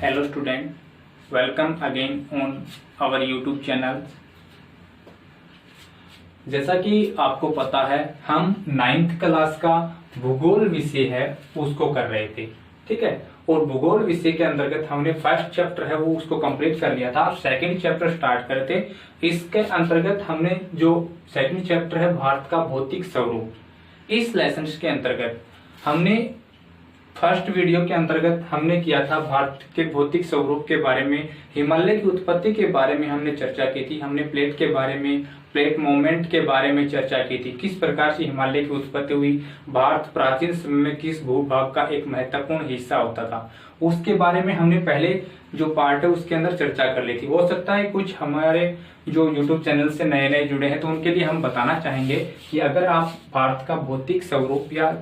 Hello student, welcome again on our YouTube channel। जैसा कि आपको पता है हम 9th क्लास का भूगोल विषय है उसको कर रहे थे, ठीक है। और भूगोल विषय के अंतर्गत हमने फर्स्ट चैप्टर है वो उसको कंप्लीट कर लिया था, सेकंड चैप्टर स्टार्ट करे थे। इसके अंतर्गत हमने जो सेकंड चैप्टर है भारत का भौतिक स्वरूप, इस लेसन के अंतर्गत हमने फर्स्ट वीडियो के अंतर्गत हमने किया था भारत के भौतिक स्वरूप के बारे में, हिमालय की उत्पत्ति के बारे में हमने चर्चा की थी। हमने प्लेट के बारे में, प्लेट मूवमेंट के बारे में चर्चा की थी, किस प्रकार से हिमालय की उत्पत्ति हुई, भारत प्राचीन समय में किस भूभाग का एक महत्वपूर्ण हिस्सा होता था, उसके बारे में हमने पहले जो पार्ट है उसके अंदर चर्चा कर ली थी। हो सकता है कुछ हमारे जो यूट्यूब चैनल से नए नए जुड़े हैं तो उनके लिए हम बताना चाहेंगे कि अगर आप भारत का भौतिक स्वरूप या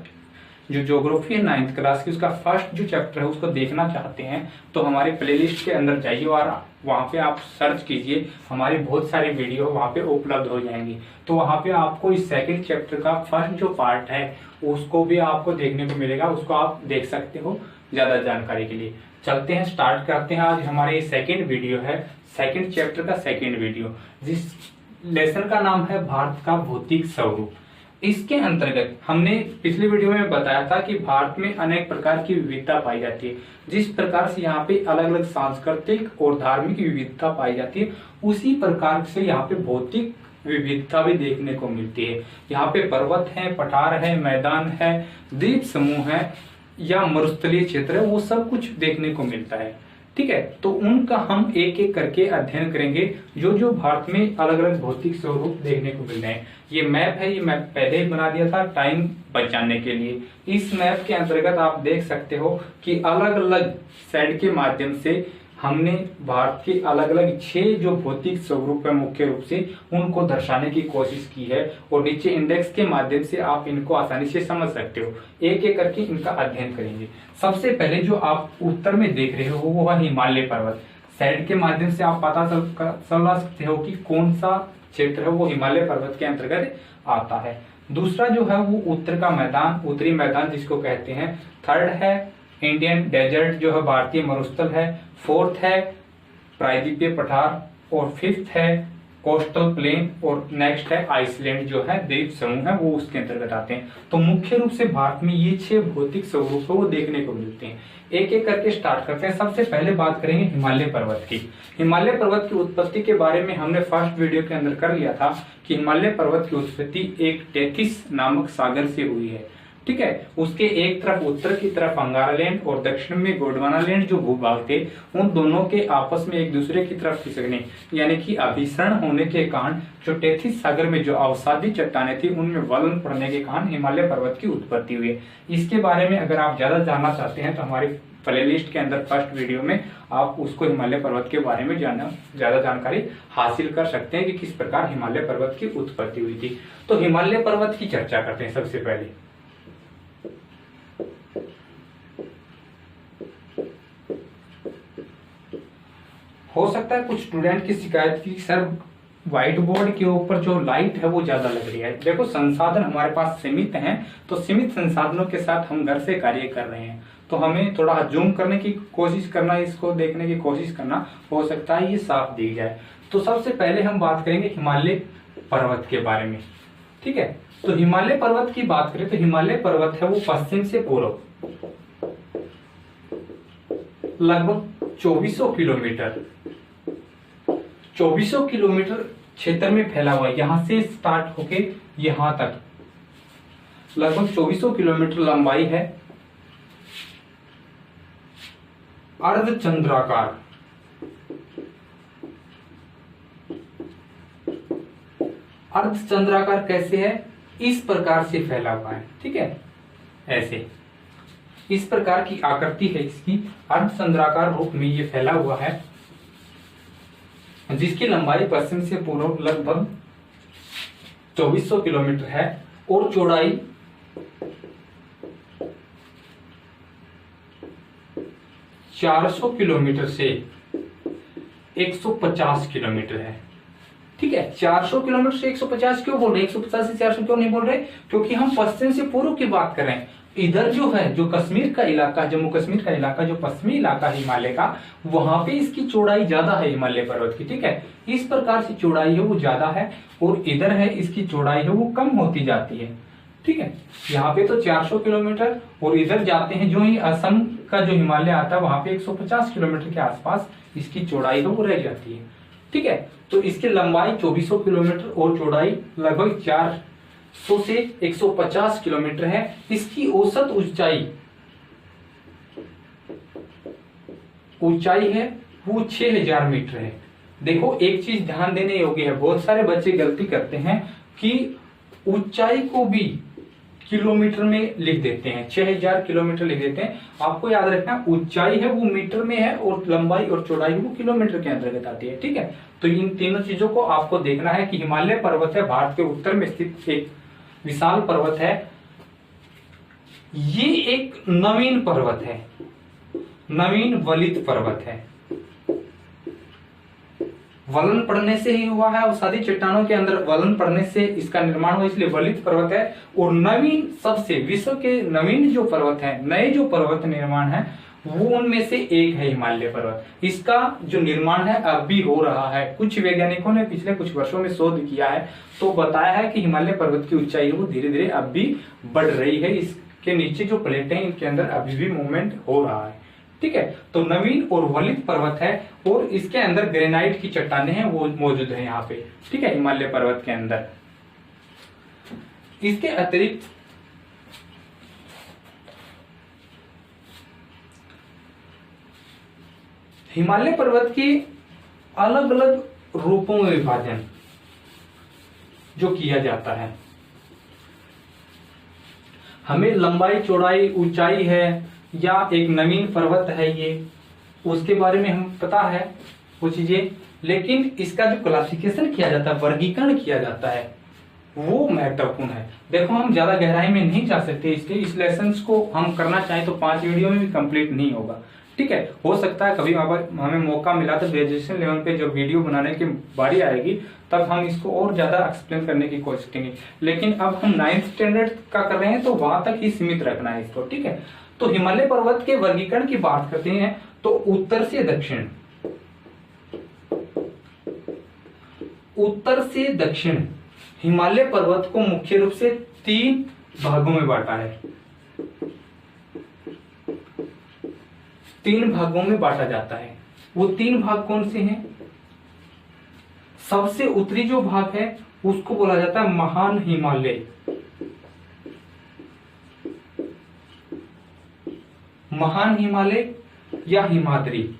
जो ज्योग्राफी है 9th क्लास की उसका फर्स्ट जो चैप्टर है उसको देखना चाहते हैं तो हमारे प्लेलिस्ट के अंदर जाइए और वहां पे आप सर्च कीजिए, हमारी बहुत सारी वीडियो वहां पे उपलब्ध हो जाएंगी। तो वहां पे आपको इस सेकंड चैप्टर का फर्स्ट जो पार्ट है उसको भी आपको देखने को मिलेगा, उसको आप देख सकते हो ज्यादा जानकारी के लिए। चलते हैं, स्टार्ट करते हैं। आज हमारे सेकंड वीडियो है, सेकंड चैप्टर का सेकंड वीडियो, जिस लेसन का नाम है भारत का भौतिक स्वरूप। इसके अंतर्गत हमने पिछले वीडियो में बताया था कि भारत में अनेक प्रकार की विविधता पाई जाती है। जिस प्रकार से यहाँ पे अलग अलग सांस्कृतिक और धार्मिक विविधता पाई जाती है, उसी प्रकार से यहाँ पे भौतिक विविधता भी देखने को मिलती है। यहाँ पे पर्वत है, पठार है, मैदान है, द्वीप समूह है या मरुस्थलीय क्षेत्र है, वो सब कुछ देखने को मिलता है, ठीक है। तो उनका हम एक एक करके अध्ययन करेंगे, जो जो भारत में अलग अलग भौतिक स्वरूप देखने को मिल रहे हैं। ये मैप है, ये मैप पहले ही बना दिया था टाइम बचाने के लिए। इस मैप के अंतर्गत आप देख सकते हो कि अलग अलग साइड के माध्यम से हमने भारत के अलग अलग 6 जो भौतिक स्वरूप है मुख्य रूप से उनको दर्शाने की कोशिश की है, और नीचे इंडेक्स के माध्यम से आप इनको आसानी से समझ सकते हो। एक एक करके इनका अध्ययन करेंगे। सबसे पहले जो आप उत्तर में देख रहे हो वो है हिमालय पर्वत। साइड के माध्यम से आप पता चला सकते हो कि कौन सा क्षेत्र है वो हिमालय पर्वत के अंतर्गत आता है। दूसरा जो है वो उत्तर का मैदान, उत्तरी मैदान जिसको कहते हैं। थर्ड है इंडियन डेजर्ट जो है भारतीय मरुस्थल है। फोर्थ है प्रायद्वीपीय पठार, और फिफ्थ है कोस्टल प्लेन, और नेक्स्ट है आइसलैंड जो है द्वीप समूह है वो उसके अंतर्गत आते हैं। तो मुख्य रूप से भारत में ये 6 भौतिक स्वरूप है वो देखने को मिलते हैं। एक एक करके स्टार्ट करते हैं। सबसे पहले बात करेंगे हिमालय पर्वत की। हिमालय पर्वत की उत्पत्ति के बारे में हमने फर्स्ट वीडियो के अंदर कर लिया था कि हिमालय पर्वत की उत्पत्ति एक टेथिस नामक सागर से हुई है, ठीक है। उसके एक तरफ उत्तर की तरफ अंगारालैंड और दक्षिण में गोंडवानालैंड जो भूभाग थे उन दोनों के आपस में एक दूसरे की तरफ खिसकने यानी कि अभिसरण होने के कारण जो टेथिस सागर में जो अवसादी चट्टानें थी उनमें वलन पड़ने के कारण हिमालय पर्वत की उत्पत्ति हुई। इसके बारे में अगर आप ज्यादा जानना चाहते हैं तो हमारी प्लेलिस्ट के अंदर फर्स्ट वीडियो में आप उसको हिमालय पर्वत के बारे में ज्यादा जानकारी हासिल कर सकते हैं कि किस प्रकार हिमालय पर्वत की उत्पत्ति हुई थी। तो हिमालय पर्वत की चर्चा करते हैं। सबसे पहले हो सकता है कुछ स्टूडेंट की शिकायत की सर व्हाइट बोर्ड के ऊपर जो लाइट है वो ज्यादा लग रही है। देखो संसाधन हमारे पास सीमित हैं, तो सीमित संसाधनों के साथ हम घर से कार्य कर रहे हैं, तो हमें थोड़ा जूम करने की कोशिश करना, इसको देखने की कोशिश करना, हो सकता है ये साफ दिख जाए। तो सबसे पहले हम बात करेंगे हिमालय पर्वत के बारे में, ठीक है। तो हिमालय पर्वत की बात करें तो हिमालय पर्वत है वो पश्चिम से पूर्व लगभग 2400 किलोमीटर क्षेत्र में फैला हुआ है। यहां से स्टार्ट होके यहां तक लगभग 2400 किलोमीटर लंबाई है। अर्धचंद्राकार, अर्धचंद्राकार कैसे है? इस प्रकार से फैला हुआ है, ठीक है। ऐसे इस प्रकार की आकृति है इसकी, अर्धचंद्राकार रूप में ये फैला हुआ है, जिसकी लंबाई पश्चिम से पूर्व लगभग 2400 किलोमीटर है और चौड़ाई 400 किलोमीटर से 150 किलोमीटर है, ठीक है। 400 किलोमीटर से 150 क्यों बोल रहे हैं? 150 से 400 क्यों नहीं बोल रहे? क्योंकि हम पश्चिम से पूर्व की बात कर रहे हैं। इधर जो है, जो कश्मीर का इलाका, जम्मू कश्मीर का इलाका, जो पश्चिमी इलाका हिमालय का, वहां पे इसकी चौड़ाई ज्यादा है हिमालय पर्वत की। ठीक है, इस प्रकार से चौड़ाई है वो ज्यादा है, और इधर है इसकी चौड़ाई है वो कम होती जाती है। ठीक है, यहाँ पे तो 400 किलोमीटर, और इधर जाते हैं जो ही असम का जो हिमालय आता है वहां पे 150 किलोमीटर के आसपास इसकी चौड़ाई है वो रह जाती है। ठीक है, तो इसकी लंबाई 2400 किलोमीटर और चौड़ाई लगभग 400 से 150 किलोमीटर है। इसकी औसत ऊंचाई है वो 6000 मीटर है। देखो एक चीज ध्यान देने योग्य है, बहुत सारे बच्चे गलती करते हैं कि ऊंचाई को भी किलोमीटर में लिख देते हैं, 6000 किलोमीटर लिख देते हैं। आपको याद रखना ऊंचाई है वो मीटर में है, और लंबाई और चौड़ाई वो किलोमीटर के अंतर्गत आती है। ठीक है, तो इन तीनों चीजों को आपको देखना है कि हिमालय पर्वत है भारत के उत्तर में स्थित एक विशाल पर्वत है। ये एक नवीन पर्वत है, नवीन वलित पर्वत है। वलन पड़ने से ही हुआ है, और सादी चट्टानों के अंदर वलन पड़ने से इसका निर्माण हुआ, इसलिए वलित पर्वत है। और नवीन, सबसे विश्व के नवीन जो पर्वत है, नए जो पर्वत निर्माण है, वो उनमें से एक है हिमालय पर्वत। इसका जो निर्माण है अब भी हो रहा है। कुछ वैज्ञानिकों ने पिछले कुछ वर्षों में शोध किया है, तो बताया है कि हिमालय पर्वत की ऊंचाई वो धीरे धीरे अब भी बढ़ रही है। इसके नीचे जो प्लेटें हैं इनके अंदर अभी भी मूवमेंट हो रहा है। ठीक है, तो नवीन और वलित पर्वत है, और इसके अंदर ग्रेनाइट की चट्टानें हैं वो मौजूद है यहाँ पे। ठीक है, हिमालय पर्वत के अंदर। इसके अतिरिक्त हिमालय पर्वत के अलग अलग रूपों में विभाजन जो किया जाता है, हमें लंबाई चौड़ाई ऊंचाई है या एक नवीन पर्वत है ये, उसके बारे में हम पता है वो चीजें, लेकिन इसका जो क्लासिफिकेशन किया जाता है, वर्गीकरण किया जाता है, वो महत्वपूर्ण है। देखो हम ज्यादा गहराई में नहीं जा सकते, इसलिए इस लेसन को हम करना चाहें तो 5 वीडियो में भी कंप्लीट नहीं होगा। ठीक है, हो सकता है कभी हमें मौका मिला तो ग्रेजुएशन लेवल पे जब वीडियो बनाने की बारी आएगी तब हम इसको और ज्यादा एक्सप्लेन करने की कोशिश करेंगे, लेकिन अब हम 9th स्टैंडर्ड का कर रहे हैं तो वहां तक ही सीमित रखना है इसको। ठीक है, तो हिमालय पर्वत के वर्गीकरण की बात करते हैं तो उत्तर से दक्षिण हिमालय पर्वत को मुख्य रूप से 3 भागों में बांटा है। 3 भागों में बांटा जाता है। वो 3 भाग कौन से हैं? सबसे उत्तरी जो भाग है उसको बोला जाता है महान हिमालय। महान हिमालय या हिमाद्री,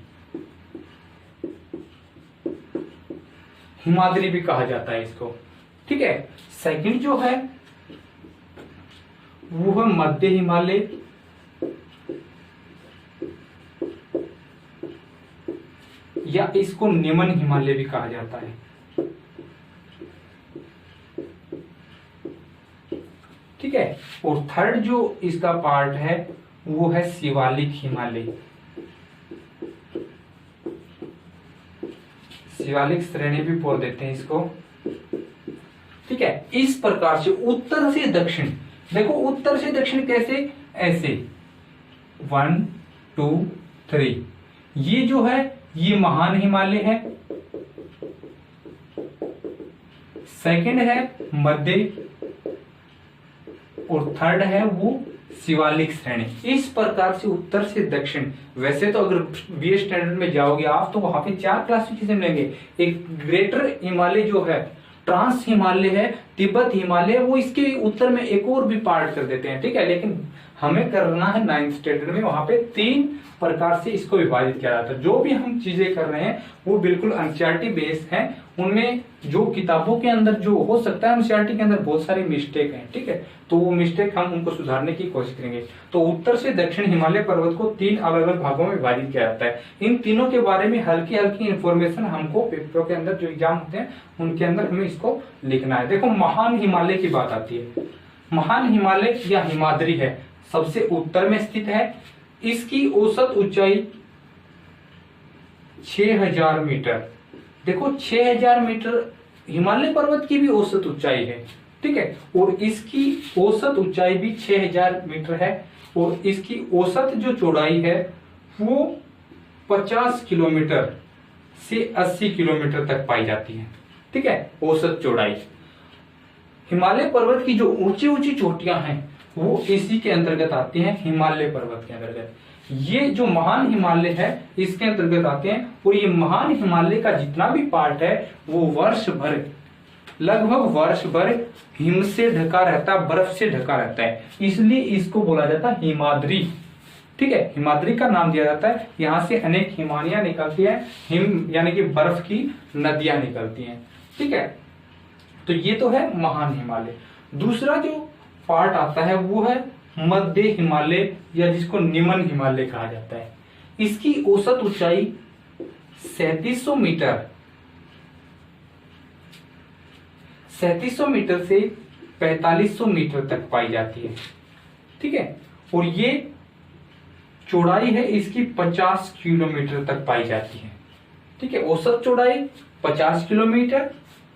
हिमाद्री भी कहा जाता है इसको। ठीक है, सेकंड जो है वो है मध्य हिमालय, या इसको निम्न हिमालय भी कहा जाता है। ठीक है, और थर्ड जो इसका पार्ट है वो है शिवालिक हिमालय। शिवालिक श्रेणी भी बोल देते हैं इसको। ठीक है, इस प्रकार से उत्तर से दक्षिण, देखो उत्तर से दक्षिण कैसे, ऐसे 1 2 3, ये जो है ये महान हिमालय है, सेकंड है मध्य, और थर्ड है वो शिवालिक श्रेणी। इस प्रकार से उत्तर से दक्षिण। वैसे तो अगर बी स्टैंडर्ड में जाओगे आप तो वहां पे 4 क्लासिफिकेशन लेंगे। एक ग्रेटर हिमालय जो है, ट्रांस हिमालय है, तिब्बत हिमालय, वो इसके उत्तर में एक और भी पार्ट कर देते हैं। ठीक है, लेकिन हमें करना है 9th स्टैंडर्ड में, वहां पे 3 प्रकार से इसको विभाजित किया जाता है। जो भी हम चीजें कर रहे हैं वो बिल्कुल एनसीईआरटी बेस्ड है। उनमें जो किताबों के अंदर जो हो सकता है एनसीईआरटी के अंदर बहुत सारी मिस्टेक हैं। ठीक है, तो वो मिस्टेक हम उनको सुधारने की कोशिश करेंगे। तो उत्तर से दक्षिण हिमालय पर्वत को 3 अलग अलग भागों में विभाजित किया जाता है। इन तीनों के बारे में हल्की हल्की इंफॉर्मेशन हमको पेपरों के अंदर जो एग्जाम होते हैं उनके अंदर हमें इसको लिखना है। देखो महान हिमालय की बात आती है। महान हिमालय या हिमाद्री है, सबसे उत्तर में स्थित है। इसकी औसत ऊंचाई 6000 मीटर। देखो 6000 मीटर हिमालय पर्वत की भी औसत ऊंचाई है। ठीक है। और इसकी औसत ऊंचाई भी 6000 मीटर है और इसकी औसत जो चौड़ाई है वो 50 किलोमीटर से 80 किलोमीटर तक पाई जाती है। ठीक है, औसत चौड़ाई। हिमालय पर्वत की जो ऊंची ऊंची चोटियां हैं वो इसी के अंतर्गत आती हैं, हिमालय पर्वत के अंतर्गत। ये जो महान हिमालय है इसके अंतर्गत आते हैं और ये महान हिमालय का जितना भी पार्ट है वो वर्ष भर, लगभग वर्ष भर हिम से ढका रहता है, बर्फ से ढका रहता है, इसलिए इसको बोला जाता है हिमाद्री। ठीक है, हिमाद्री का नाम दिया जाता है। यहाँ से अनेक हिमानियां निकलती है, हिम यानी कि बर्फ की नदियां निकलती हैं। ठीक है, तो ये तो है महान हिमालय। दूसरा जो पार्ट आता है वो है मध्य हिमालय या जिसको निम्न हिमालय कहा जाता है। इसकी औसत ऊंचाई 3700 मीटर 3700 मीटर से 4500 मीटर तक पाई जाती है। ठीक है, और ये चौड़ाई है इसकी 50 किलोमीटर तक पाई जाती है। ठीक है, औसत चौड़ाई 50 किलोमीटर,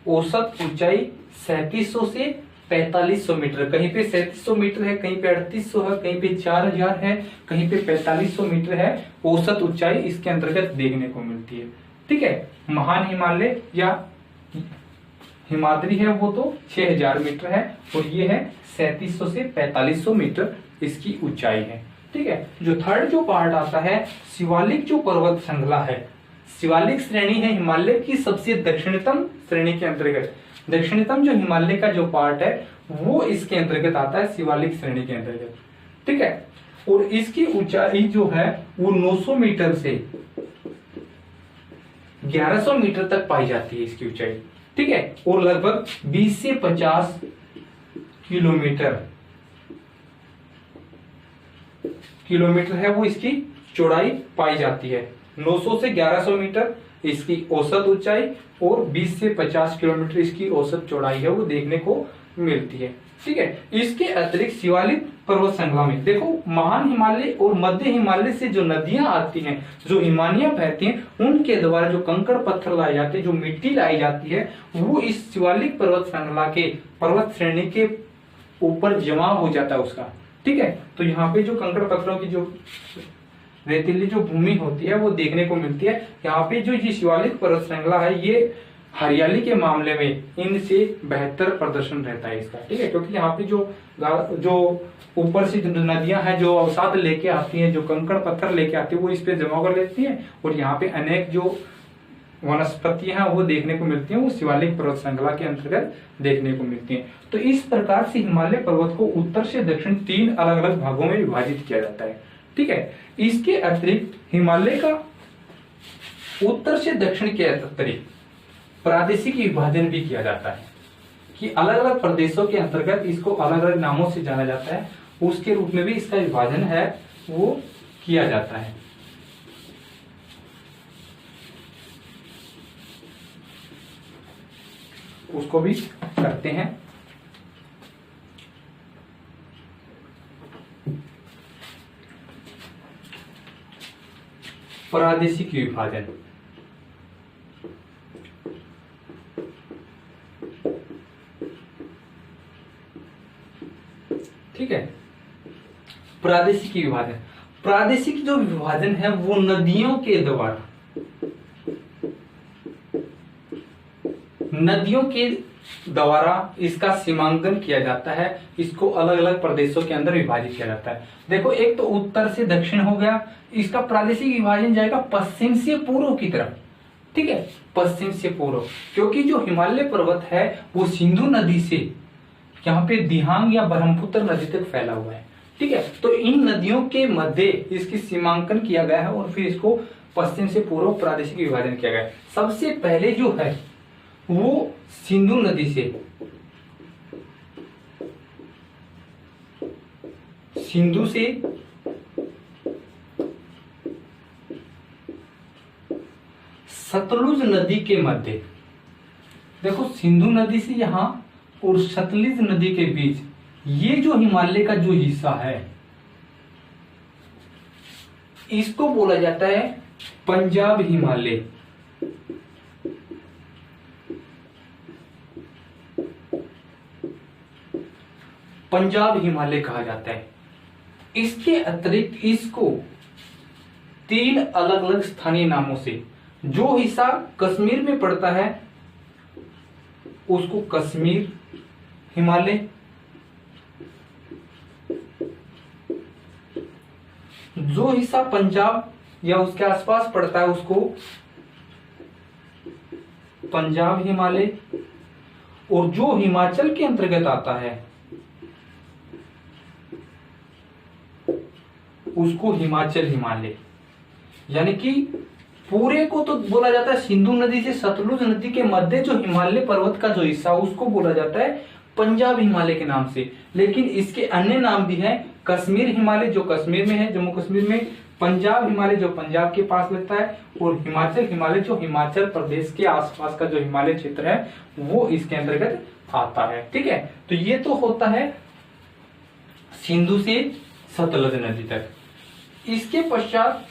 औसत ऊंचाई 3700 से 4500 मीटर। कहीं पे 3700 मीटर है, कहीं पे 3800 है, कहीं पे 4000 है, कहीं पे 4500 मीटर है। औसत ऊंचाई इसके अंतर्गत देखने को मिलती है। ठीक है, महान हिमालय या हिमाद्री है वो तो 6000 मीटर है और ये है 3700 से 4500 मीटर इसकी ऊंचाई है। ठीक है, जो थर्ड जो पार्ट आता है शिवालिक जो पर्वत श्रृंखला है, शिवालिक श्रेणी है हिमालय की सबसे दक्षिणतम श्रेणी के अंतर्गत। दक्षिणतम जो हिमालय का जो पार्ट है वो इसके अंतर्गत आता है, शिवालिक श्रेणी के अंतर्गत। ठीक है, और इसकी ऊंचाई जो है वो 900 मीटर से 1100 मीटर तक पाई जाती है इसकी ऊंचाई। ठीक है, और लगभग 20 से 50 किलोमीटर है वो इसकी चौड़ाई पाई जाती है। 900 से 1100 मीटर इसकी औसत ऊंचाई और 20 से 50 किलोमीटर इसकी औसत चौड़ाई है वो देखने को मिलती है। ठीक है, इसके अतिरिक्त शिवालिक पर्वत श्रृंखला में देखो महान हिमालय और मध्य हिमालय से जो नदियां आती हैं, जो हिमानियां बहती हैं, उनके द्वारा जो कंकड़ पत्थर लाए जाते हैं, जो मिट्टी लाई जाती है, वो इस शिवालिक पर्वत श्रृंखला के पर्वत श्रेणी के ऊपर जमा हो जाता है उसका। ठीक है, तो यहाँ पे जो कंकड़ पत्थरों की जो रेतीली जो भूमि होती है वो देखने को मिलती है। यहाँ पे जो ये शिवालिक पर्वत श्रृंखला है ये हरियाली के मामले में इनसे बेहतर प्रदर्शन रहता है इसका। ठीक है, क्योंकि यहाँ पे जो ऊपर से जो नदियां हैं जो अवसाद लेके आती हैं, जो कंकड़ पत्थर लेके आती है वो इस पे जमा कर लेती हैं और यहाँ पे अनेक जो वनस्पतियां हैं वो देखने को मिलती हैं, वो शिवालिक पर्वत श्रृंखला के अंतर्गत देखने को मिलती हैं। तो इस प्रकार से हिमालय पर्वत को उत्तर से दक्षिण 3 अलग अलग भागों में विभाजित किया जाता है। ठीक है, इसके अतिरिक्त हिमालय का उत्तर से दक्षिण के अतिरिक्त प्रादेशिक विभाजन भी किया जाता है कि अलग अलग प्रदेशों के अंतर्गत इसको अलग अलग नामों से जाना जाता है, उसके रूप में भी इसका विभाजन है वो किया जाता है। उसको भी करते हैं। प्रादेशिक विभाजन, ठीक है। प्रादेशिक विभाजन, प्रादेशिक जो विभाजन है वो नदियों के द्वारा, नदियों के द्वारा इसका सीमांकन किया जाता है। इसको अलग अलग प्रदेशों के अंदर विभाजित किया जाता है। देखो एक तो उत्तर से दक्षिण हो गया, इसका प्रादेशिक विभाजन जाएगा पश्चिम से पूर्व की तरफ। ठीक है, पश्चिम से पूर्व, क्योंकि जो हिमालय पर्वत है वो सिंधु नदी से यहाँ पे दिहांग या ब्रह्मपुत्र नदी तक फैला हुआ है। ठीक है, तो इन नदियों के मध्य इसकी सीमांकन किया गया है और फिर इसको पश्चिम से पूर्व प्रादेशिक विभाजन किया गया है। सबसे पहले जो है वो सिंधु नदी से, सिंधु से सतलुज नदी के मध्य, देखो सिंधु नदी से यहां और सतलुज नदी के बीच ये जो हिमालय का जो हिस्सा है इसको बोला जाता है पंजाब हिमालय। पंजाब हिमालय कहा जाता है। इसके अतिरिक्त इसको 3 अलग अलग स्थानीय नामों से, जो हिस्सा कश्मीर में पड़ता है उसको कश्मीर हिमालय, जो हिस्सा पंजाब या उसके आसपास पड़ता है उसको पंजाब हिमालय, और जो हिमाचल के अंतर्गत आता है उसको हिमाचल हिमालय। यानी कि पूरे को तो बोला जाता है सिंधु नदी से सतलुज नदी के मध्य जो हिमालय पर्वत का जो हिस्सा उसको बोला जाता है पंजाब हिमालय के नाम से। लेकिन इसके अन्य नाम भी हैं, कश्मीर हिमालय जो कश्मीर में है, जम्मू कश्मीर में, पंजाब हिमालय जो पंजाब के पास लगता है, और हिमाचल हिमालय जो हिमाचल प्रदेश के आसपास का जो हिमालय क्षेत्र है वो इसके अंतर्गत आता है। ठीक है, तो ये तो होता है सिंधु से सतलुज नदी तक। इसके पश्चात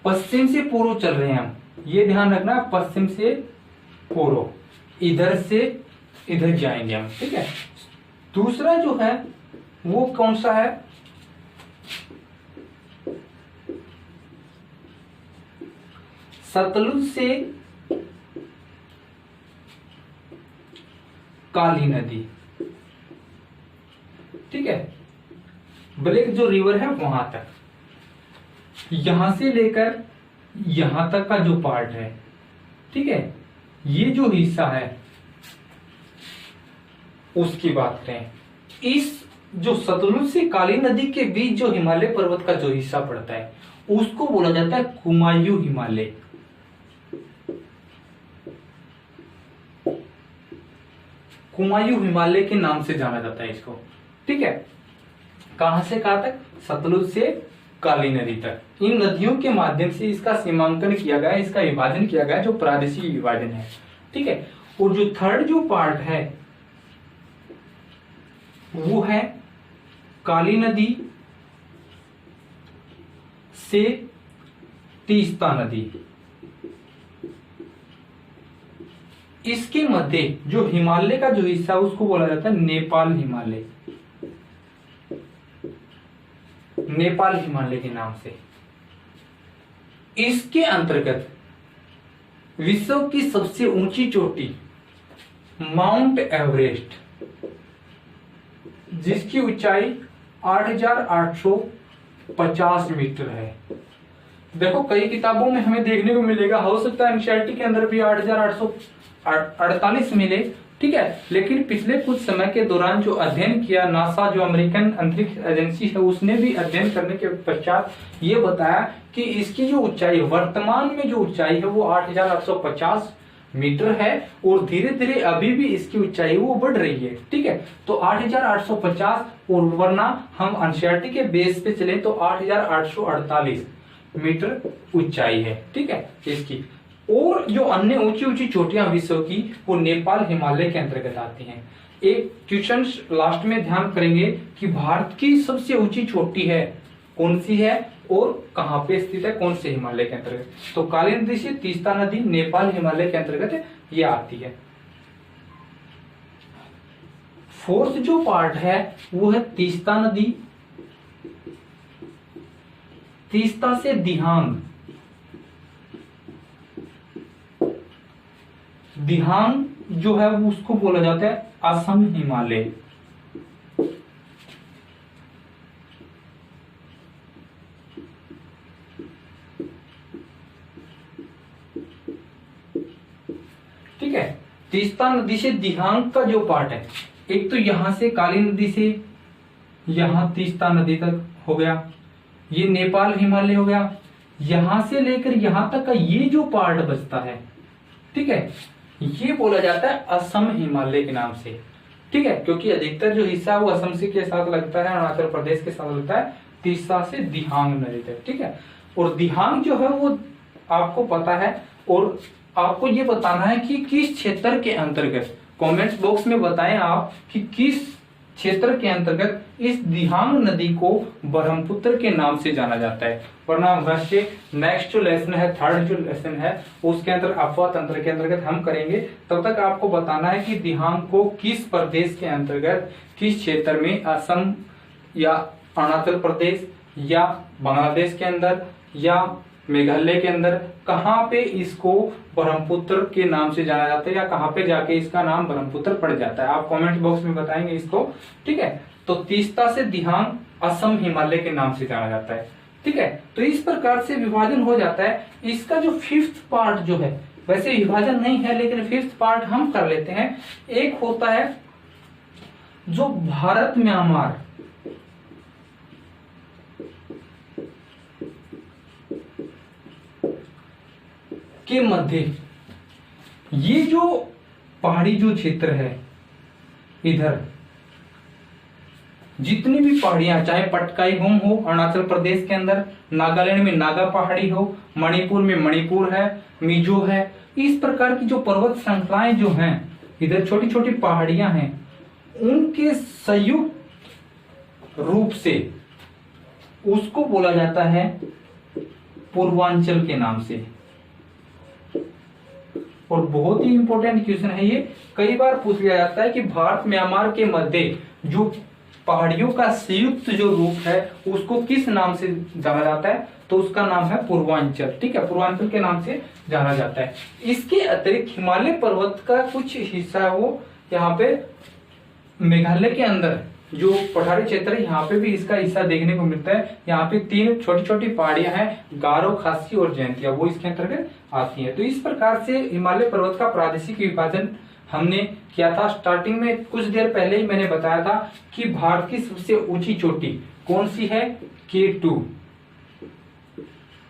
पश्चिम से पूर्व चल रहे हैं हम, ये ध्यान रखना, पश्चिम से पूर्व, इधर से इधर जाएंगे हम। ठीक है, दूसरा जो है वो कौन सा है, सतलुज से काली नदी। ठीक है, ब्लैक जो रिवर है वहां तक, यहां से लेकर यहां तक का जो पार्ट है, ठीक है, ये जो हिस्सा है उसकी बात करें। इस जो सतलुज से काली नदी के बीच जो हिमालय पर्वत का जो हिस्सा पड़ता है उसको बोला जाता है कुमायूं हिमालय। कुमायूं हिमालय के नाम से जाना जाता है इसको। ठीक है, कहां से कहां तक, सतलुज से काली नदी तक। इन नदियों के माध्यम से इसका सीमांकन किया गया, इसका विभाजन किया गया जो प्रादेशिक विभाजन है। ठीक है, और जो थर्ड जो पार्ट है वो है काली नदी से तीस्ता नदी। इसके मध्य जो हिमालय का जो हिस्सा उसको बोला जाता है नेपाल हिमालय, नेपाल हिमालय के नाम से। इसके अंतर्गत विश्व की सबसे ऊंची चोटी माउंट एवरेस्ट, जिसकी ऊंचाई 8,850 मीटर है। देखो कई किताबों में हमें देखने को मिलेगा, हो सकता है एनसीईआरटी के अंदर भी 8,848 मिले। ठीक है, लेकिन पिछले कुछ समय के दौरान जो अध्ययन किया नासा, जो अमेरिकन अंतरिक्ष एजेंसी है, उसने भी अध्ययन करने के पश्चात ये बताया कि इसकी जो ऊंचाई वर्तमान में जो ऊंचाई है वो 8,850 मीटर है, और धीरे धीरे अभी भी इसकी ऊंचाई वो बढ़ रही है। ठीक है, तो 8,850, और वरना हम एनसीईआरटी के बेस पे चले तो 8,848 मीटर ऊंचाई है। ठीक है इसकी, और जो अन्य ऊंची ऊंची चोटियां विश्व की वो नेपाल हिमालय के अंतर्गत आती हैं। एक क्वेश्चन लास्ट में ध्यान करेंगे कि भारत की सबसे ऊंची चोटी है कौन सी है और कहां पे स्थित है, कौन से हिमालय के अंतर्गत, तो काली नदी से तीस्ता नदी नेपाल हिमालय के अंतर्गत ये आती है। फोर्थ जो पार्ट है वो है तीस्ता नदी, तीस्ता से दिहांग, दिहांग जो है वो उसको बोला जाता है असम हिमालय। ठीक है, तीस्ता नदी से दिहांग का जो पार्ट है, एक तो यहां से काली नदी से यहां तीस्ता नदी तक हो गया, ये नेपाल हिमालय हो गया, यहां से लेकर यहां तक का ये जो पार्ट बचता है, ठीक है, ये बोला जाता है असम हिमालय के नाम से। ठीक है, क्योंकि अधिकतर जो हिस्सा वो असम से के साथ लगता है, अरुणाचल प्रदेश के साथ लगता है, तीस्ता से दिहांग नदी तक। ठीक है, और दिहांग जो है वो आपको पता है, और आपको ये बताना है कि किस क्षेत्र के अंतर्गत, कमेंट्स बॉक्स में बताएं आप कि किस क्षेत्र के अंतर्गत इस दिहांग नदी को ब्रह्मपुत्र के नाम से जाना जाता है। वरना वैसे नेक्स्ट जो लेसन है, थर्ड जो लेसन है, उसके अंदर अपवाह तंत्र के अंतर्गत हम करेंगे। तब तक आपको बताना है कि दिहांग को किस प्रदेश के अंतर्गत, किस क्षेत्र में, असम या अरुणाचल प्रदेश या बांग्लादेश के अंदर या मेघालय के अंदर कहाँ पे इसको ब्रह्मपुत्र के नाम से जाना जाता है, या कहाँ पे जाके इसका नाम ब्रह्मपुत्र पड़ जाता है। आप कमेंट बॉक्स में बताएंगे इसको, ठीक है। तो तीस्ता से दिहांग असम हिमालय के नाम से जाना जाता है, ठीक है। तो इस प्रकार से विभाजन हो जाता है। इसका जो फिफ्थ पार्ट जो है, वैसे विभाजन नहीं है लेकिन फिफ्थ पार्ट हम कर लेते हैं। एक होता है जो भारत म्यांमार के मध्य, ये जो पहाड़ी जो क्षेत्र है, इधर जितनी भी पहाड़ियां, चाहे पटकाई गुम हो अरुणाचल प्रदेश के अंदर, नागालैंड में नागा पहाड़ी हो, मणिपुर में मणिपुर है, मिजो है, इस प्रकार की जो पर्वत श्रृंखलाएं जो हैं, इधर छोटी छोटी पहाड़ियां हैं, उनके संयुक्त रूप से उसको बोला जाता है पूर्वांचल के नाम से। और बहुत ही इंपॉर्टेंट क्वेश्चन है ये, कई बार पूछ लिया जाता है कि भारत म्यांमार के मध्य जो पहाड़ियों का संयुक्त जो रूप है उसको किस नाम से जाना जाता है, तो उसका नाम है पूर्वांचल, ठीक है। पूर्वांचल के नाम से जाना जाता है। इसके अतिरिक्त हिमालय पर्वत का कुछ हिस्सा है वो यहाँ पे मेघालय के अंदर जो पठारी क्षेत्र है, यहाँ पे भी इसका हिस्सा देखने को मिलता है। यहाँ पे 3 छोटी छोटी पहाड़ियां हैं, गारो, खासी और जयंतिया, वो इसके अंतर्गत आती हैं। तो इस प्रकार से हिमालय पर्वत का प्रादेशिक विभाजन हमने किया था। स्टार्टिंग में कुछ देर पहले ही मैंने बताया था कि भारत की सबसे ऊंची चोटी कौन सी है, K2,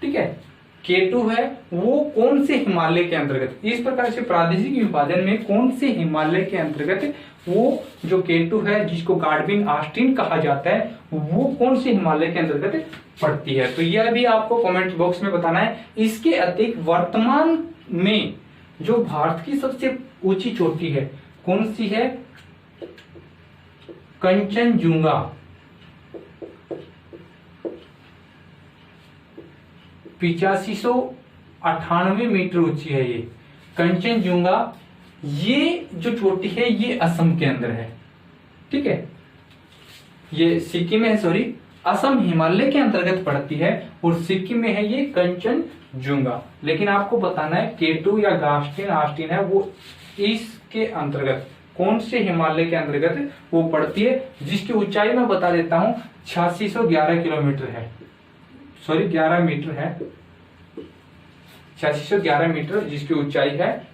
ठीक है। K2 है, वो कौन से हिमालय के अंतर्गत, इस प्रकार से प्रादेशिक विभाजन में कौन से हिमालय के अंतर्गत वो जो K2 है, जिसको गाडविन ऑस्टिन कहा जाता है, वो कौन से हिमालय के अंतर्गत पड़ती है। तो यह भी आपको कमेंट बॉक्स में बताना है। इसके अतिरिक्त वर्तमान में जो भारत की सबसे ऊंची चोटी है कौन सी है, कंचनजुंगा, 8598 मीटर ऊंची है ये कंचनजुंगा। ये जो चोटी है ये असम के अंदर है, ठीक है। ये सिक्किम में है, सॉरी, असम हिमालय के अंतर्गत पड़ती है और सिक्किम में है ये कंचनजुंगा। लेकिन आपको बताना है K2 या ऑस्टिन है, वो इसके अंतर्गत कौन से हिमालय के अंतर्गत वो पड़ती है, जिसकी ऊंचाई मैं बता देता हूं 8611 किलोमीटर है, सॉरी 11 मीटर है, 8611 मीटर जिसकी ऊंचाई है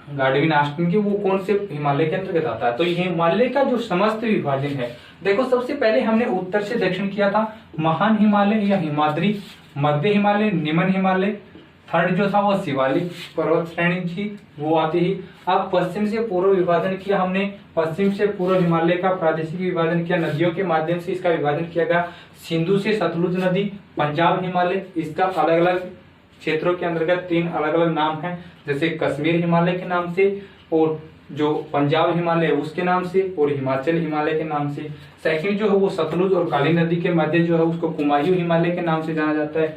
गाडविन ऑस्टिन की, वो कौन से हिमालय के अंतर्गत आता है। तो ये हिमालय का जो समस्त विभाजन है, देखो सबसे पहले हमने उत्तर से दक्षिण किया था, महान हिमालय या हिमाद्री, मध्य हिमालय, निम्न हिमालय, थर्ड जो था वो शिवालिक पर्वत श्रेणी थी, वो आती ही। अब पश्चिम से पूर्व विभाजन किया हमने, पश्चिम से पूर्व हिमालय का प्रादेशिक विभाजन किया, नदियों के माध्यम से इसका विभाजन किया गया। सिंधु से सतलुज नदी, पंजाब हिमालय, इसका अलग अलग क्षेत्रों के अंतर्गत 3 अलग अलग नाम हैं, जैसे कश्मीर हिमालय के नाम से, और जो पंजाब हिमालय है उसके नाम से, और हिमाचल हिमालय के नाम से। सेकंड जो है वो सतलुज और काली नदी के मध्य जो है उसको कुमायूं हिमालय के नाम से जाना जाता है।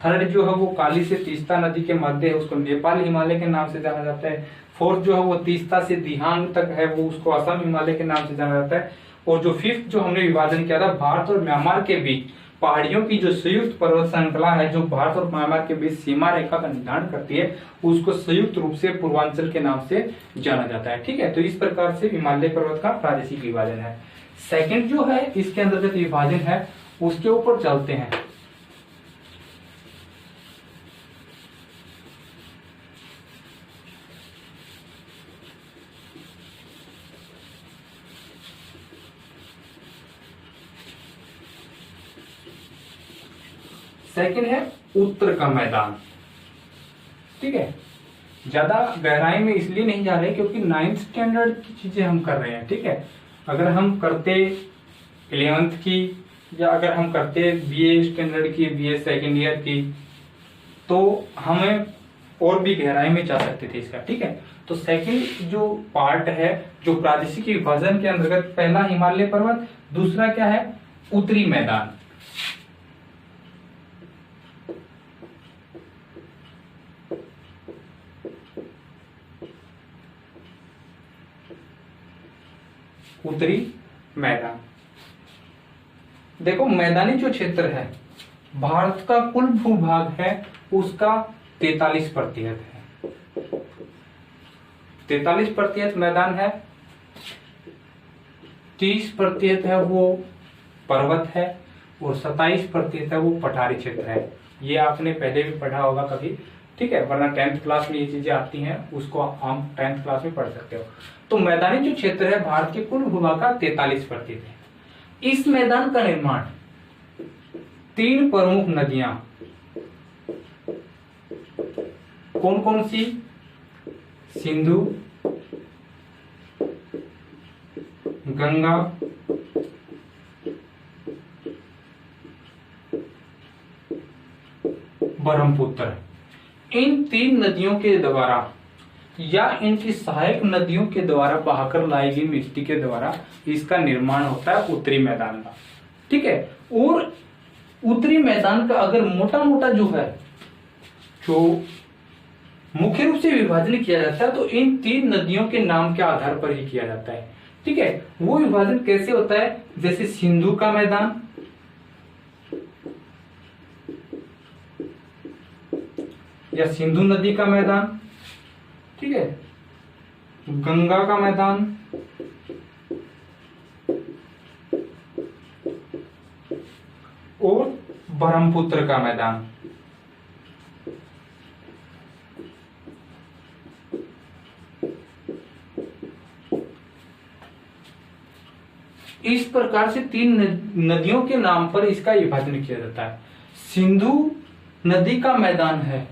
थर्ड जो है वो काली से तीस्ता नदी के मध्य है, उसको नेपाल हिमालय के नाम से जाना जाता है। फोर्थ जो है वो तीस्ता से दिहांग तक है, वो उसको असम हिमालय के नाम से जाना जाता है। और जो फिफ्थ जो हमने विभाजन किया था भारत और म्यांमार के बीच पहाड़ियों की जो संयुक्त पर्वत श्रृंखला है, जो भारत और म्यांमार के बीच सीमा रेखा का निर्धारण करती है, उसको संयुक्त रूप से पूर्वांचल के नाम से जाना जाता है, ठीक है। तो इस प्रकार से हिमालय पर्वत का प्रादेशिक विभाजन है। सेकंड जो है इसके अंतर्गत विभाजन है, उसके ऊपर चलते हैं। सेकंड है उत्तर का मैदान, ठीक है। ज्यादा गहराई में इसलिए नहीं जा रहे क्योंकि 9th स्टैंडर्ड की चीजें हम कर रहे हैं, ठीक है। अगर हम करते 11th की, या अगर हम करते BA स्टैंडर्ड की, BA सेकेंड ईयर की, तो हमें और भी गहराई में जा सकते थे इसका, ठीक है। तो सेकंड जो पार्ट है जो प्रादेशिक विभाजन के अंतर्गत, पहला हिमालय पर्वत, दूसरा क्या है, उत्तरी मैदान। उत्तरी मैदान। देखो मैदानी जो क्षेत्र है भारत का कुल भूभाग है उसका 43% है। 43% मैदान है, 30% है वो पर्वत है और 27% है वो पठारी क्षेत्र है। ये आपने पहले भी पढ़ा होगा कभी, ठीक है, वरना 10th क्लास में ये चीजें आती हैं, उसको हम 10th क्लास में पढ़ सकते हो। तो मैदानी जो क्षेत्र है भारत के कुल भूभाग का 43% है। इस मैदान का निर्माण 3 प्रमुख नदियां, कौन कौन सी, सिंधु, गंगा, ब्रह्मपुत्र, इन 3 नदियों के द्वारा या इनकी सहायक नदियों के द्वारा बहाकर लाई गई मिट्टी के द्वारा इसका निर्माण होता है उत्तरी मैदान का, ठीक है। और उत्तरी मैदान का अगर मोटा मोटा जो है, जो मुख्य रूप से विभाजन किया जाता है तो इन 3 नदियों के नाम के आधार पर ही किया जाता है, ठीक है। वो विभाजन कैसे होता है, जैसे सिंधु का मैदान, या सिंधु नदी का मैदान, ठीक है, गंगा का मैदान, और ब्रह्मपुत्र का मैदान। इस प्रकार से 3 नदियों के नाम पर इसका विभाजन किया जाता है। सिंधु नदी का मैदान है,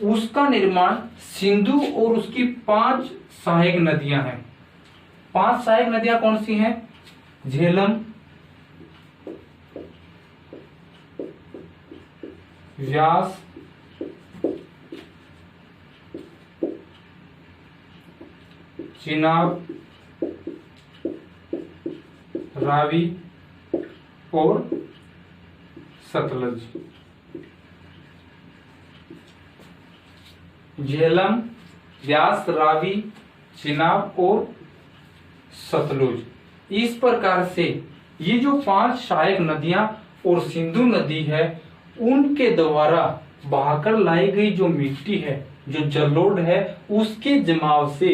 उसका निर्माण सिंधु और उसकी 5 सहायक नदियां हैं। 5 सहायक नदियां कौन सी हैं, झेलम, व्यास, चिनाब, रावी और सतलज। झेलम, व्यास, रावी, चिनाब और सतलुज। इस प्रकार से ये जो 5 सहायक नदियां और सिंधु नदी है उनके द्वारा बहाकर लाई गई जो मिट्टी है, जो जलोढ़ है, उसके जमाव से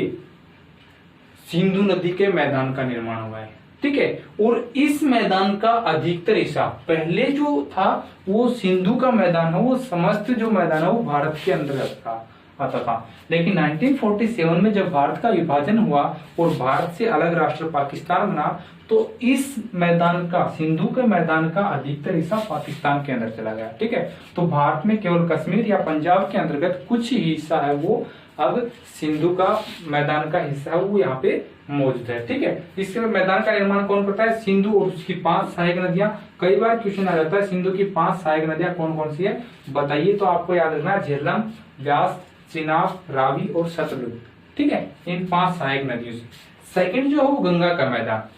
सिंधु नदी के मैदान का निर्माण हुआ है, ठीक है। और इस मैदान का अधिकतर हिस्सा पहले जो था वो सिंधु का मैदान है, वो समस्त जो मैदान है वो भारत के अंतर्गत आता था। लेकिन 1947 में जब भारत का विभाजन हुआ और भारत से अलग राष्ट्र पाकिस्तान बना तो इस मैदान का, सिंधु के मैदान का अधिकतर हिस्सा पाकिस्तान के अंदर चला गया, ठीक है। तो भारत में केवल कश्मीर या पंजाब के अंतर्गत कुछ ही हिस्सा है वो अब सिंधु का मैदान का हिस्सा है वो यहाँ पे मौजूद है, ठीक है। इसके मैदान का निर्माण कौन करता है, सिंधु और उसकी 5 सहायक नदियां। कई बार क्वेश्चन आ जाता है सिंधु की 5 सहायक नदियां कौन कौन सी है बताइए, तो आपको याद रखना है झेलम, व्यास, चिनाब, रावी और सतलुज, ठीक है, इन 5 सहायक नदियों से। सेकंड जो है वो गंगा का मैदान।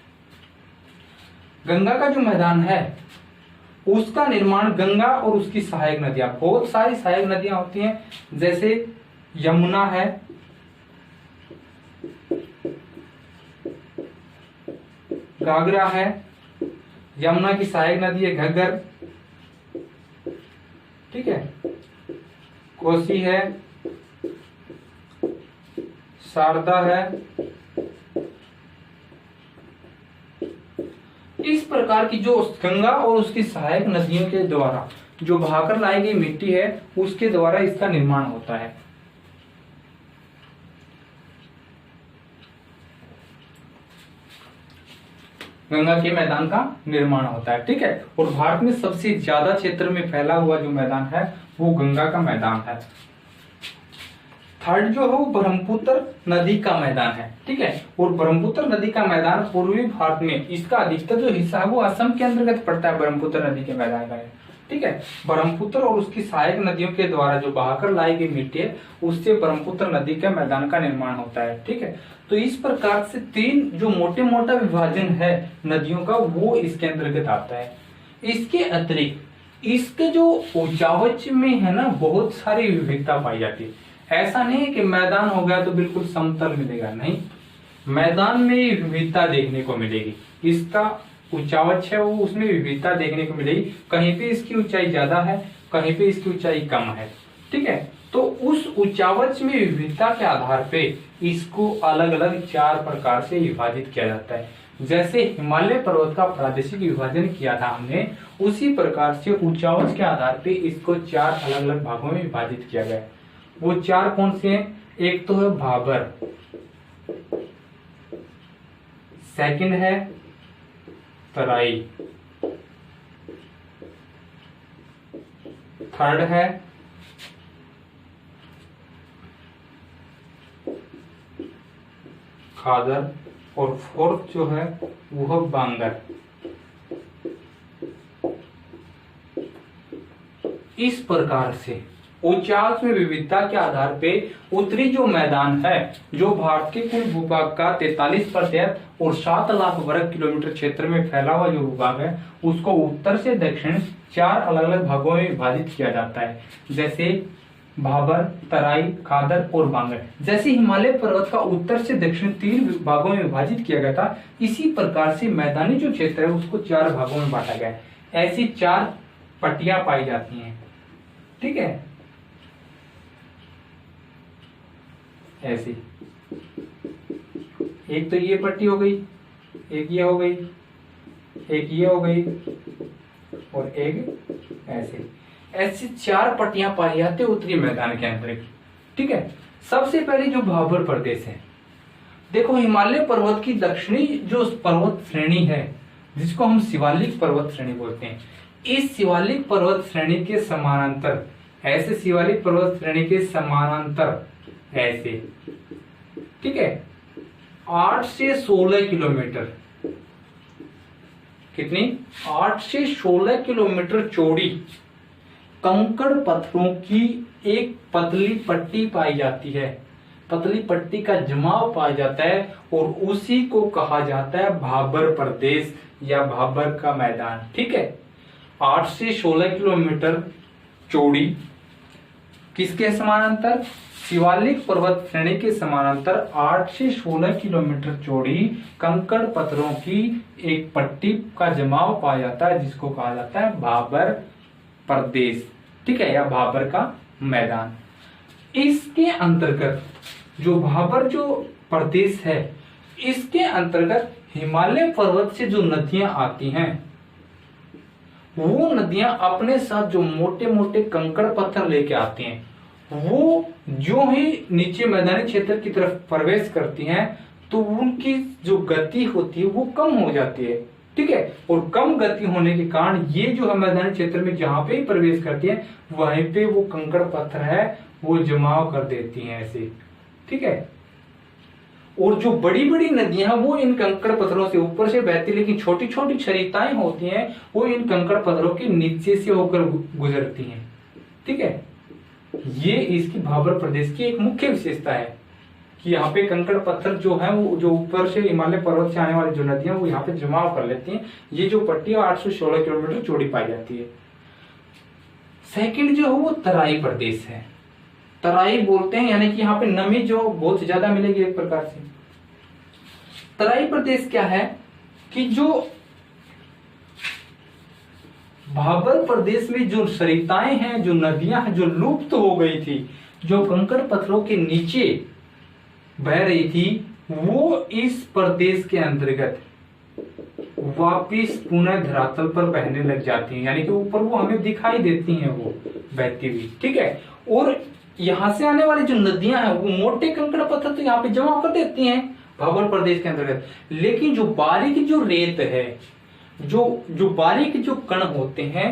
गंगा का जो मैदान है उसका निर्माण गंगा और उसकी सहायक नदियां, बहुत सारी सहायक नदियां होती हैं, जैसे यमुना है, घाघरा है, यमुना की सहायक नदी है घग्गर, ठीक है, कोसी है, शारदा है। इस प्रकार की जो गंगा और उसकी सहायक नदियों के द्वारा जो बहाकर लाई गई मिट्टी है उसके द्वारा इसका निर्माण होता है। गंगा के मैदान का निर्माण होता है, ठीक है। और भारत में सबसे ज्यादा क्षेत्र में फैला हुआ जो मैदान है वो गंगा का मैदान है। थर्ड जो है वो ब्रह्मपुत्र नदी का मैदान है, ठीक है। और ब्रह्मपुत्र नदी का मैदान पूर्वी भारत में, इसका अधिकतर जो हिस्सा है वो असम के अंतर्गत पड़ता है ब्रह्मपुत्र नदी के मैदान का, ठीक है। ब्रह्मपुत्र और उसकी सहायक नदियों के द्वारा जो बहाकर लाई गई मिट्टी है उससे ब्रह्मपुत्र नदी के मैदान का निर्माण होता है, ठीक है। तो इस प्रकार से 3 जो मोटे मोटा विभाजन है नदियों का वो इसके अंतर्गत आता है। इसके अतिरिक्त इसके जो उचावच में है ना बहुत सारी विविधता पाई जाती है। ऐसा नहीं है कि मैदान हो गया तो बिल्कुल समतल मिलेगा, नहीं, मैदान में विविधता देखने को मिलेगी। इसका उचावच है वो उसमें विविधता देखने को मिलेगी, कहीं पे इसकी ऊंचाई ज्यादा है, कहीं पे इसकी ऊंचाई कम है, ठीक है। तो उस उचावच में विविधता के आधार पे इसको अलग अलग 4 प्रकार से विभाजित किया जाता है। जैसे हिमालय पर्वत का प्रादेशिक विभाजन किया था हमने, उसी प्रकार से उचावच के आधार पे इसको 4 अलग अलग भागों में विभाजित किया गया है। वो 4 कौन से हैं? एक तो है भाबर, सेकंड है तराई, थर्ड है खादर और फोर्थ जो है वो है बांगर। इस प्रकार से उचास में विविधता के आधार पे उत्तरी जो मैदान है जो भारत के कुल भूभाग का 43% और 7 लाख वर्ग किलोमीटर क्षेत्र में फैला हुआ जो भूभाग है उसको उत्तर से दक्षिण 4 अलग अलग भागों में विभाजित किया जाता है, जैसे भाबर, तराई, खादर और बांगर। जैसे हिमालय पर्वत का उत्तर से दक्षिण 3 भागों में विभाजित किया गया था, इसी प्रकार से मैदानी जो क्षेत्र है उसको 4 भागों में बांटा गया है। ऐसी 4 पट्टियां पाई जाती हैं, ठीक है। ऐसी एक तो ये पट्टी हो गई, एक ये हो गई, एक ये हो गई और एक ऐसी 4 पट्टियां पाई जाती है उत्तरी मैदान के अंतर्गत, ठीक है। सबसे पहले जो भाबर प्रदेश है, देखो हिमालय पर्वत की दक्षिणी जो पर्वत श्रेणी है जिसको हम शिवालिक पर्वत श्रेणी बोलते हैं, इस शिवालिक पर्वत श्रेणी के समानांतर, ऐसे शिवालिक पर्वत श्रेणी के समानांतर ऐसे, ठीक है, 8 से 16 किलोमीटर, कितनी 8 से 16 किलोमीटर चौड़ी कंकड़ पत्थरों की एक पतली पट्टी पाई जाती है। पतली पट्टी का जमाव पाया जाता है और उसी को कहा जाता है भाबर प्रदेश या भाबर का मैदान, ठीक है। 8 से 16 किलोमीटर चौड़ी किसके समानांतर? शिवालिक पर्वत श्रेणी के समानांतर 8 से 16 किलोमीटर चौड़ी कंकड़ पत्थरों की एक पट्टी का जमाव पाया जाता है जिसको कहा जाता है भाबर प्रदेश, ठीक है, या भाबर का मैदान। इसके अंतर्गत जो भाबर जो प्रदेश है इसके अंतर्गत हिमालय पर्वत से जो नदियां आती हैं वो नदियां अपने साथ जो मोटे मोटे कंकड़ पत्थर लेके आती हैं, वो जो ही नीचे मैदानी क्षेत्र की तरफ प्रवेश करती हैं तो उनकी जो गति होती है वो कम हो जाती है, ठीक है। और कम गति होने के कारण ये जो है मैदानी क्षेत्र में जहां पे ही प्रवेश करती है वहीं पे वो कंकड़ पत्थर है वो जमाव कर देती हैं ऐसे, ठीक है। और जो बड़ी बड़ी नदियां हैं वो इन कंकड़ पत्थरों से ऊपर से बहती, लेकिन छोटी छोटी छरिताएं होती हैं वो इन कंकड़ पत्थरों के नीचे से होकर गुजरती हैं, ठीक है। ये इसकी भाबर प्रदेश की एक मुख्य विशेषता है कि यहाँ पे कंकड़ पत्थर जो है वो जो ऊपर से हिमालय पर्वत से आने वाली जो नदियां वो यहाँ पे जमाव कर लेती हैं। ये जो पट्टी 8 से 16 किलोमीटर चौड़ी पाई जाती है। सेकंड जो है वो तराई प्रदेश है। तराई बोलते हैं यानी कि यहाँ पे नमी जो बहुत ज्यादा मिलेगी एक प्रकार से। तराई प्रदेश क्या है कि जो भाबर प्रदेश में जो सरिताएं हैं, जो नदियां हैं जो लुप्त हो गई थी, जो कंकड़ पत्थरों के नीचे बह रही थी, वो इस प्रदेश के अंतर्गत वापिस पुनः धरातल पर बहने लग जाती हैं, यानी कि ऊपर वो हमें दिखाई देती हैं वो बहती हुई, ठीक है। और यहां से आने वाली जो नदियां हैं वो मोटे कंकड़ पत्थर तो यहाँ पे जमा कर देती हैं भाबर प्रदेश के अंतर्गत, लेकिन जो बारीक जो रेत है, जो बारीक जो कण होते हैं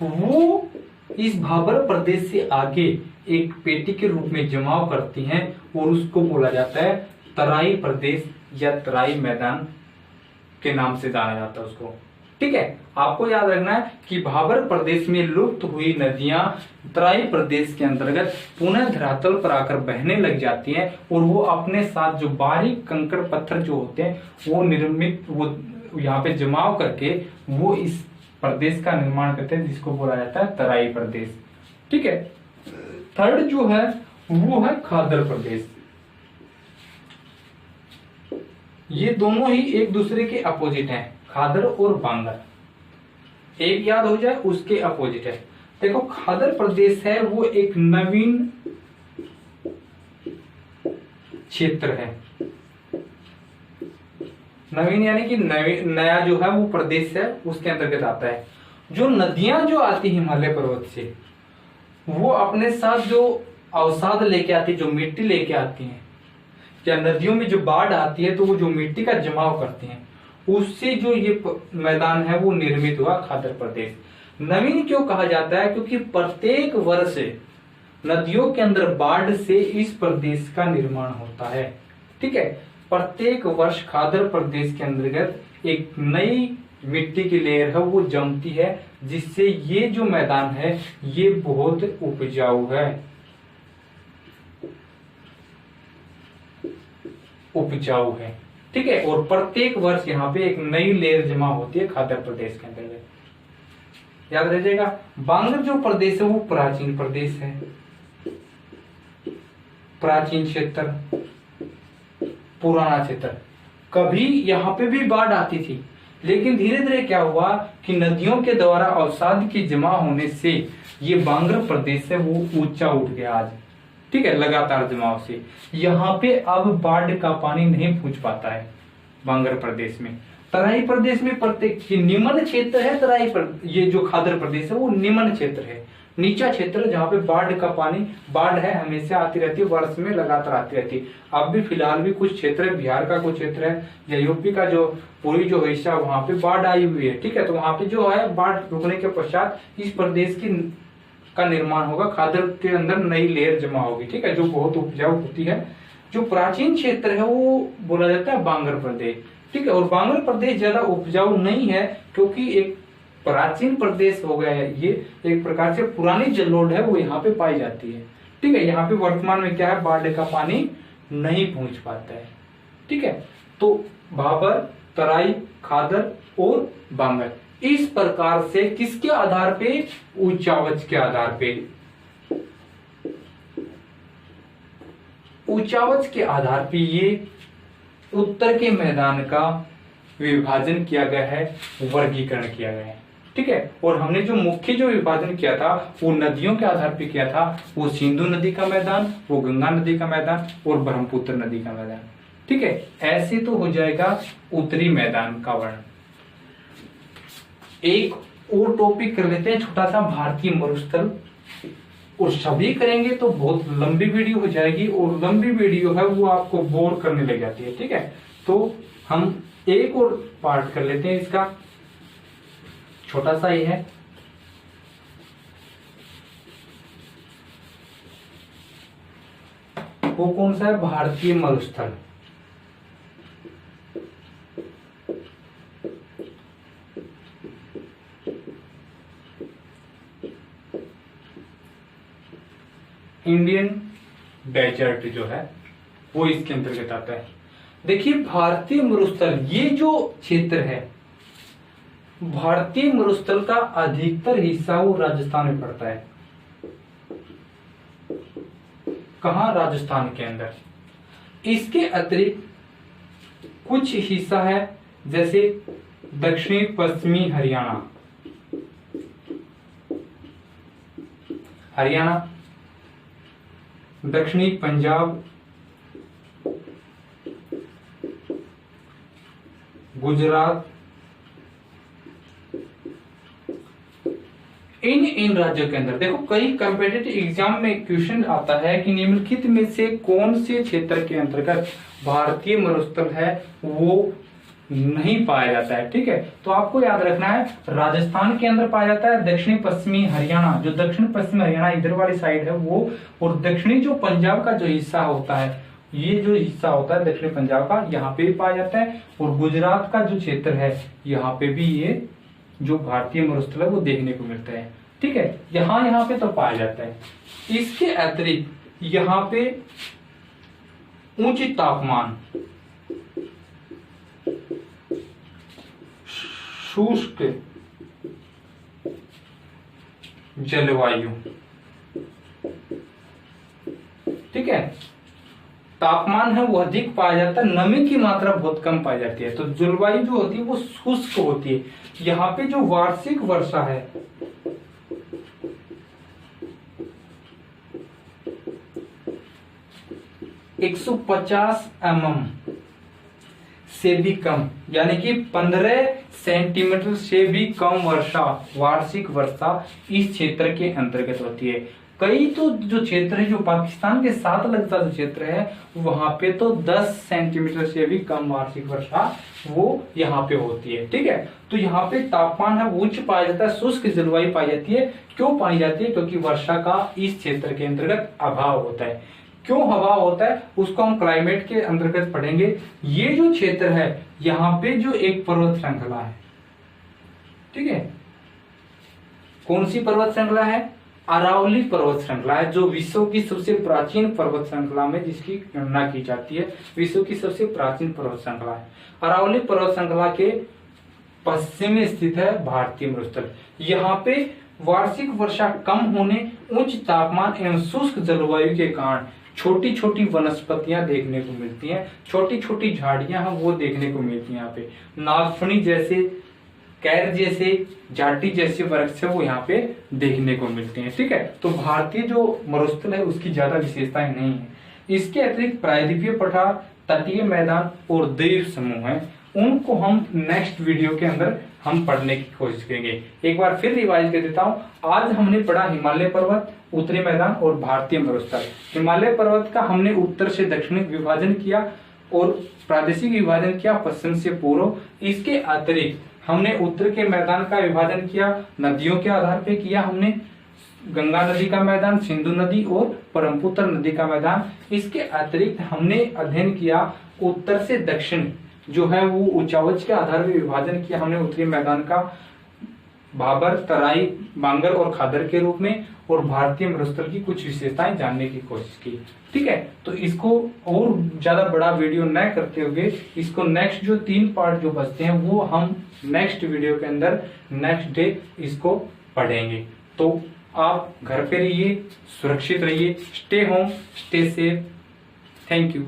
वो इस भाबर प्रदेश से आगे एक पेटी के रूप में जमाव करती हैं और उसको बोला जाता है तराई प्रदेश या तराई मैदान के नाम से जाना जाता है उसको, ठीक है, आपको याद रखना है कि भाबर प्रदेश में लुप्त हुई नदियां तराई प्रदेश के अंतर्गत पुनः धरातल पर आकर बहने लग जाती हैं और वो अपने साथ जो बारीक कंकड़ पत्थर जो होते हैं वो यहाँ पे जमाव करके वो इस प्रदेश का निर्माण करते हैं, जिसको बोला जाता है तराई प्रदेश। ठीक है, थर्ड जो है वो है खादर प्रदेश। ये दोनों ही एक दूसरे के अपोजिट हैं, खादर और बांगर। एक याद हो जाए, उसके अपोजिट है। देखो, खादर प्रदेश है वो एक नवीन क्षेत्र है। नवीन यानी कि नया जो है वो प्रदेश है, उसके अंतर्गत आता है। जो नदियां जो आती हिमालय पर्वत से, वो अपने साथ जो अवसाद लेके आती, जो मिट्टी लेके आती हैं, या नदियों में जो बाढ़ आती है तो वो जो मिट्टी का जमाव करती हैं, उससे जो ये मैदान है वो निर्मित हुआ खादर प्रदेश। नवीन क्यों कहा जाता है? क्योंकि प्रत्येक वर्ष नदियों के अंदर बाढ़ से इस प्रदेश का निर्माण होता है। ठीक है, प्रत्येक वर्ष खादर प्रदेश के अंतर्गत एक नई मिट्टी की लेयर है वो जमती है, जिससे ये जो मैदान है ये बहुत उपजाऊ है, उपजाऊ है। ठीक है, और प्रत्येक वर्ष यहाँ पे एक नई लेयर जमा होती है खादर प्रदेश के अंतर्गत। याद रह जाएगा। बांगर जो प्रदेश है वो प्राचीन प्रदेश है, प्राचीन क्षेत्र, पुराना क्षेत्र। कभी यहाँ पे भी बाढ़ आती थी, लेकिन धीरे धीरे क्या हुआ कि नदियों के द्वारा अवसाद के जमा होने से ये बांगर प्रदेश है वो ऊंचा उठ गया आज। ठीक है, लगातार जमाव से यहाँ पे अब बाढ़ का पानी नहीं पहुंच पाता है बांगर प्रदेश में। तराई प्रदेश में प्रत्येक निम्न क्षेत्र है, तराई ये जो खादर प्रदेश है वो निम्न क्षेत्र है, नीचा क्षेत्र, जहाँ पे बाढ़ का पानी, बाढ़ है हमेशा आती रहती है, वर्ष में लगातार आती रहती है। अब भी फिलहाल भी कुछ क्षेत्र है, बिहार का कुछ क्षेत्र है या यूपी का जो पूरी जो हिस्सा वहां पे बाढ़ आई हुई है। ठीक है, तो वहां पे जो है बाढ़ रुकने के पश्चात इस प्रदेश की का निर्माण होगा, खादर के अंदर नई लेयर जमा होगी। ठीक है, जो बहुत उपजाऊ होती है। जो प्राचीन क्षेत्र है वो बोला जाता है बांगर प्रदेश। ठीक है, और बांगर प्रदेश ज्यादा उपजाऊ नहीं है क्योंकि एक प्राचीन प्रदेश हो गया है, ये एक प्रकार से पुरानी जलोढ़ है वो यहाँ पे पाई जाती है। ठीक है, यहाँ पे वर्तमान में क्या है, बाढ़ का पानी नहीं पहुंच पाता है। ठीक है, तो भाबर, तराई, खादर और बांगर इस प्रकार से किसके आधार पे, ऊंचावच के आधार पे, ऊंचावच के आधार पे ये उत्तर के मैदान का विभाजन किया गया है, वर्गीकरण किया गया है। ठीक है, और हमने जो मुख्य जो विभाजन किया था वो नदियों के आधार पे किया था, वो सिंधु नदी का मैदान, वो गंगा नदी का मैदान और ब्रह्मपुत्र नदी का मैदान। ठीक है, ऐसे तो हो जाएगा उत्तरी मैदान का वर्णन। एक और टॉपिक कर लेते हैं छोटा सा, भारतीय मरुस्थल, और सभी करेंगे तो बहुत लंबी वीडियो हो जाएगी, और लंबी वीडियो है वो आपको बोर करने लग जाती है। ठीक है, तो हम एक और पार्ट कर लेते हैं इसका, छोटा सा ही है। वो कौन सा है, भारतीय मरुस्थल। इंडियन डेजर्ट जो है वो इसके अंतर्गत आता है। देखिए, भारतीय मरुस्थल ये जो क्षेत्र है, भारतीय मरुस्थल का अधिकतर हिस्सा वो राजस्थान में पड़ता है। कहां, राजस्थान के अंदर। इसके अतिरिक्त कुछ हिस्सा है जैसे दक्षिणी पश्चिमी हरियाणा, दक्षिणी पंजाब, गुजरात, इन राज्यों के अंदर। देखो, कई कॉम्पिटिटिव एग्जाम में क्वेश्चन आता है कि निम्नलिखित में से कौन से क्षेत्र के अंतर्गत भारतीय मरुस्थल है वो नहीं पाया जाता है। ठीक है, तो आपको याद रखना है राजस्थान के अंदर पाया जाता है, दक्षिणी पश्चिमी हरियाणा, जो दक्षिण पश्चिमी हरियाणा इधर वाली साइड है वो, और दक्षिणी जो पंजाब का जो हिस्सा होता है, ये जो हिस्सा होता है दक्षिणी पंजाब का, यहाँ पे भी पाया जाता है, और गुजरात का जो क्षेत्र है यहाँ पे भी ये जो भारतीय मरुस्थल है वो देखने को मिलता है। ठीक है, यहाँ पे तो पाया जाता है। इसके अतिरिक्त यहाँ पे उच्च तापमान, शुष्क जलवायु, ठीक है, तापमान है वो अधिक पाया जाता है, नमी की मात्रा बहुत कम पाई जाती है। तो जलवायु जो होती है वो शुष्क होती है। यहाँ पे जो वार्षिक वर्षा है 150 mm से भी कम, यानी कि 15 सेंटीमीटर से भी कम वर्षा, वार्षिक वर्षा इस क्षेत्र के अंतर्गत होती है। कई तो जो क्षेत्र है जो पाकिस्तान के साथ लगता जो क्षेत्र है वहां पे तो 10 सेंटीमीटर से भी कम वार्षिक वर्षा वो यहाँ पे होती है। ठीक है, तो यहाँ पे तापमान है उच्च पाया जाता है, शुष्क जलवायु पाई जाती है। क्यों पाई जाती है? क्योंकि वर्षा का इस क्षेत्र के अंतर्गत अभाव होता है। क्यों अभाव होता है उसको हम क्लाइमेट के अंतर्गत पढ़ेंगे। ये जो क्षेत्र है यहाँ पे जो एक पर्वत श्रृंखला है, ठीक है, कौन सी पर्वत श्रृंखला है? अरावली पर्वत श्रृंखला है, जो विश्व की सबसे प्राचीन पर्वत श्रृंखला में जिसकी गणना की जाती है, विश्व की सबसे प्राचीन पर्वत श्रृंखला है। अरावली पर्वत श्रृंखला के पश्चिम में स्थित है भारतीय मरुस्थल। यहाँ पे वार्षिक वर्षा कम होने, उच्च तापमान एवं शुष्क जलवायु के कारण छोटी छोटी वनस्पतियां देखने को मिलती हैं, छोटी छोटी झाड़ियां हैं वो देखने को मिलती हैं। यहाँ पे नागफनी जैसे, कैर जैसे, जाटी जैसे वृक्ष वो यहाँ पे देखने को मिलते हैं। ठीक है, तो भारतीय जो मरुस्थल है उसकी ज्यादा विशेषताएं नहीं है। इसके अतिरिक्त प्रायद्वीपीय पठार, तटीय मैदान और द्वीप समूह है, उनको हम नेक्स्ट वीडियो के अंदर हम पढ़ने की कोशिश करेंगे। एक बार फिर रिवाइज कर देता हूँ। आज हमने पढ़ा हिमालय पर्वत, उत्तरी मैदान और भारतीय मरुस्थल। हिमालय पर्वत का हमने उत्तर से दक्षिण विभाजन किया और प्रादेशिक विभाजन किया पश्चिम से पूर्व। इसके अतिरिक्त हमने उत्तर के मैदान का विभाजन किया, नदियों के आधार पे किया हमने, गंगा नदी का मैदान, सिंधु नदी और ब्रह्मपुत्र नदी का मैदान। इसके अतिरिक्त हमने अध्ययन किया उत्तर से दक्षिण जो है वो ऊंचावच के आधार पर विभाजन किया हमने उत्तरी मैदान का भाबर, तराई, बांगर और खादर के रूप में, और भारतीय मरुस्थल की कुछ विशेषताएं जानने की कोशिश की। ठीक है, तो इसको और ज्यादा बड़ा वीडियो न करते हुए इसको नेक्स्ट जो 3 पार्ट जो बचते हैं वो हम नेक्स्ट वीडियो के अंदर नेक्स्ट डे इसको पढ़ेंगे। तो आप घर पे रहिए, सुरक्षित रहिए, stay home, stay safe. Thank you.